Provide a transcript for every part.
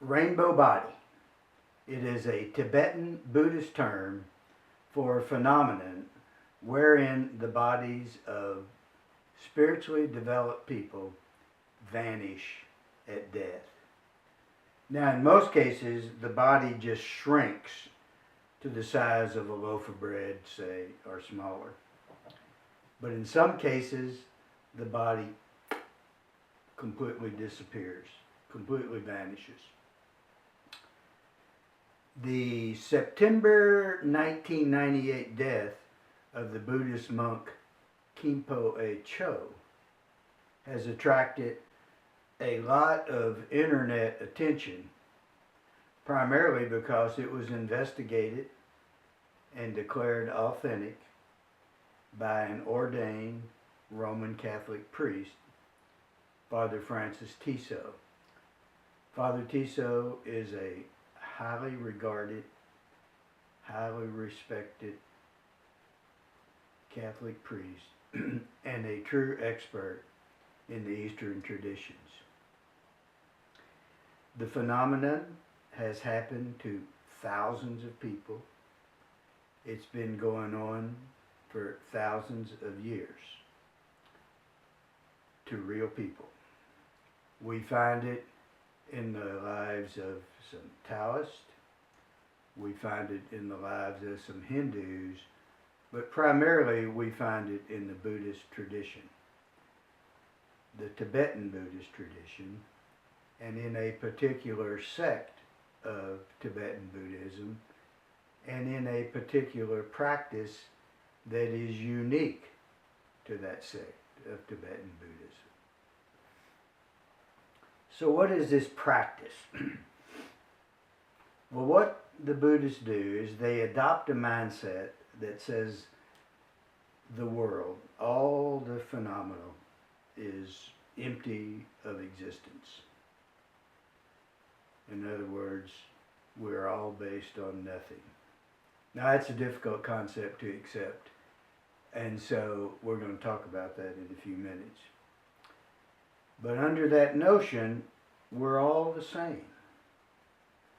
Rainbow body. It is a Tibetan Buddhist term for a phenomenon wherein the bodies of spiritually developed people vanish at death. Now, in most cases, the body just shrinks to the size of a loaf of bread, say, or smaller. But in some cases, the body completely disappears, completely vanishes. The September 1998 death of the Buddhist monk Khenpo Cho has attracted a lot of internet attention, primarily because it was investigated and declared authentic by an ordained Roman Catholic priest, Father Francis Tiso. Father Tiso is a highly regarded, highly respected Catholic priest and a true expert in the Eastern traditions. The phenomenon has happened to thousands of people. It's been going on for thousands of years to real people. We find it in the lives of some Taoists. We find it in the lives of some Hindus, but primarily we find it in the Buddhist tradition, the Tibetan Buddhist tradition, and in a particular sect of Tibetan Buddhism, and in a particular practice that is unique to that sect of Tibetan Buddhism. So what is this practice? Well, what the Buddhists do is they adopt a mindset that says the world, all the phenomena, is empty of existence. In other words, we're all based on nothing. Now that's a difficult concept to accept, and so we're going to talk about that in a few minutes. But under that notion, we're all the same.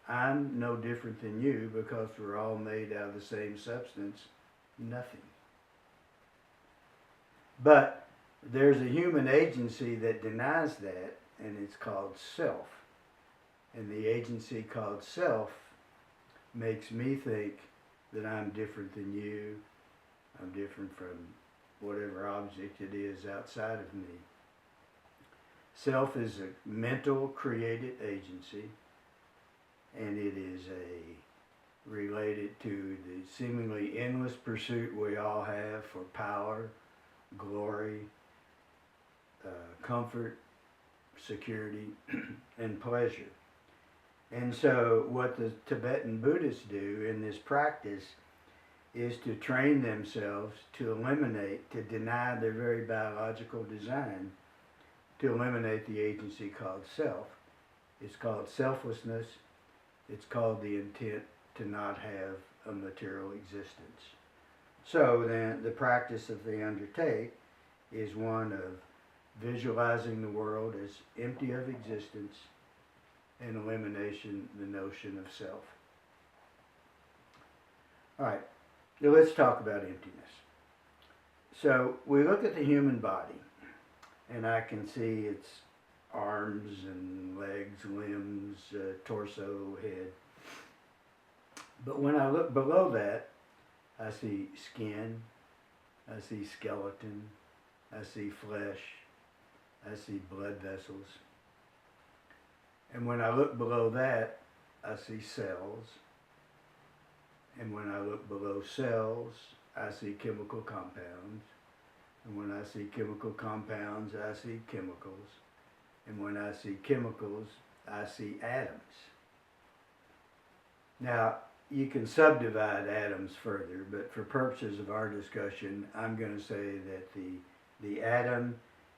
I'm no different than you because we're all made out of the same substance, nothing. But there's a human agency that denies that, and it's called self. And the agency called self makes me think that I'm different than you, I'm different from whatever object it is outside of me. Self is a mental created agency, and it is related to the seemingly endless pursuit we all have for power, glory, comfort, security, and pleasure. And so what the Tibetan Buddhists do in this practice is to train themselves to eliminate, to deny their very biological design, to eliminate the agency called self. It's called selflessness. It's called the intent to not have a material existence. So then the practice that they undertake is one of visualizing the world as empty of existence and elimination the notion of self. All right, now let's talk about emptiness. So we look at the human body, and I can see its arms and legs, limbs, torso, head. But when I look below that, I see skin, I see skeleton, I see flesh, I see blood vessels. And when I look below that, I see cells. And when I look below cells, I see chemical compounds. And when I see chemical compounds, I see chemicals. And when I see chemicals, I see atoms. Now, you can subdivide atoms further, but for purposes of our discussion, I'm going to say that the atom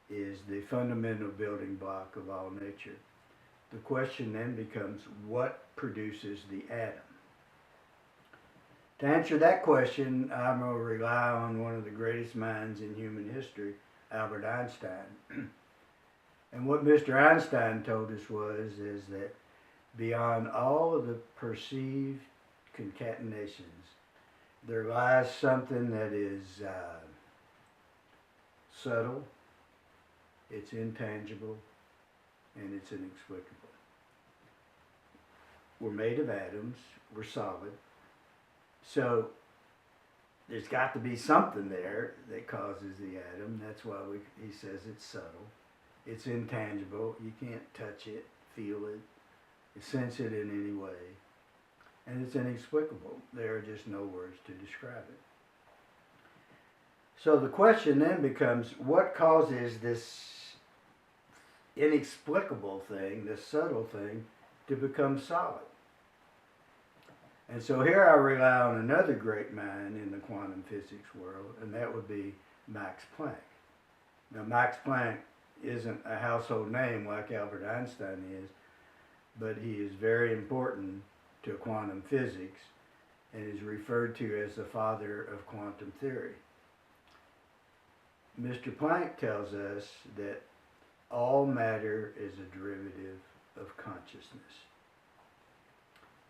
is the fundamental building block of all nature. The question then becomes, what produces the atom? To answer that question, I'm going to rely on one of the greatest minds in human history, Albert Einstein. And what Mr. Einstein told us is that beyond all of the perceived concatenations, there lies something that is subtle, it's intangible, and it's inexplicable. We're made of atoms, we're solid, so there's got to be something there that causes the atom. That's why he says it's subtle. It's intangible. You can't touch it, feel it, sense it in any way. And it's inexplicable. There are just no words to describe it. So the question then becomes, what causes this inexplicable thing, this subtle thing, to become solid? And so here I rely on another great mind in the quantum physics world, and that would be Max Planck. Now, Max Planck isn't a household name like Albert Einstein is, but he is very important to quantum physics and is referred to as the father of quantum theory. Mr. Planck tells us that all matter is a derivative of consciousness.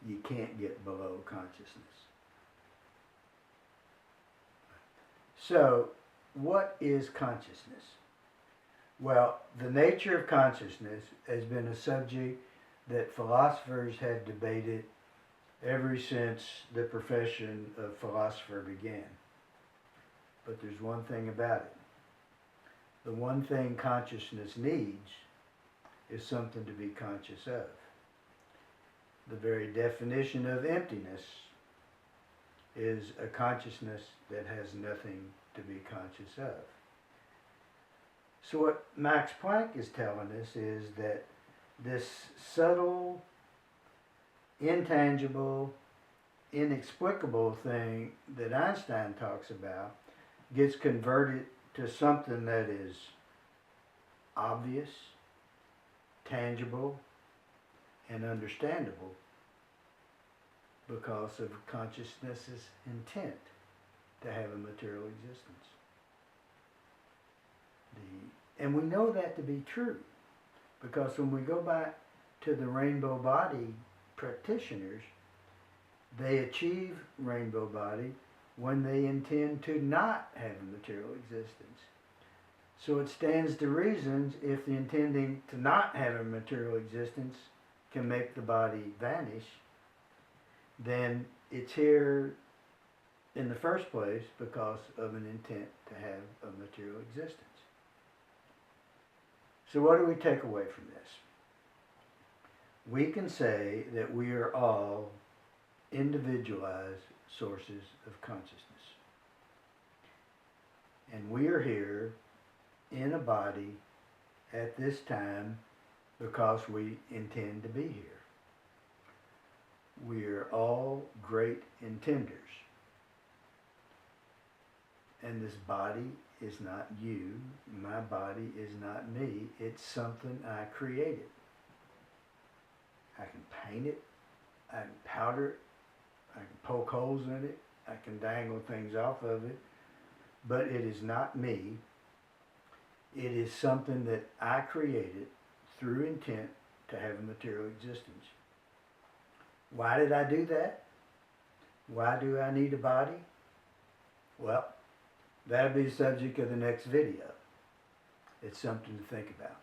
You can't get below consciousness. So, what is consciousness? Well, the nature of consciousness has been a subject that philosophers have debated ever since the profession of philosopher began. But there's one thing about it. The one thing consciousness needs is something to be conscious of. The very definition of emptiness is a consciousness that has nothing to be conscious of. So what Max Planck is telling us is that this subtle, intangible, inexplicable thing that Einstein talks about gets converted to something that is obvious, tangible, and understandable because of consciousness's intent to have a material existence. And we know that to be true because when we go back to the rainbow body practitioners, they achieve rainbow body when they intend to not have a material existence. So it stands to reason if the intending to not have a material existence can make the body vanish, then it's here in the first place because of an intent to have a material existence. So what do we take away from this? We can say that we are all individualized sources of consciousness. And we are here in a body at this time because we intend to be here. We are all great intenders. And this body is not you. My body is not me. It's something I created. I can paint it. I can powder it. I can poke holes in it. I can dangle things off of it. But it is not me. It is something that I created through intent to have a material existence. Why did I do that? Why do I need a body? Well, that'll be the subject of the next video. It's something to think about.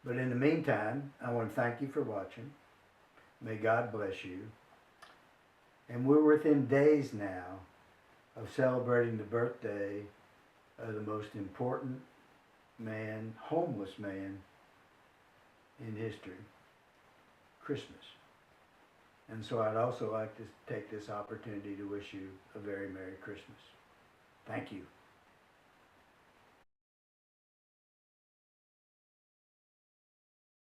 But in the meantime, I want to thank you for watching. May God bless you. And we're within days now of celebrating the birthday of the most important man, homeless man in history, Christmas. And so I'd also like to take this opportunity to wish you a very Merry Christmas. Thank you.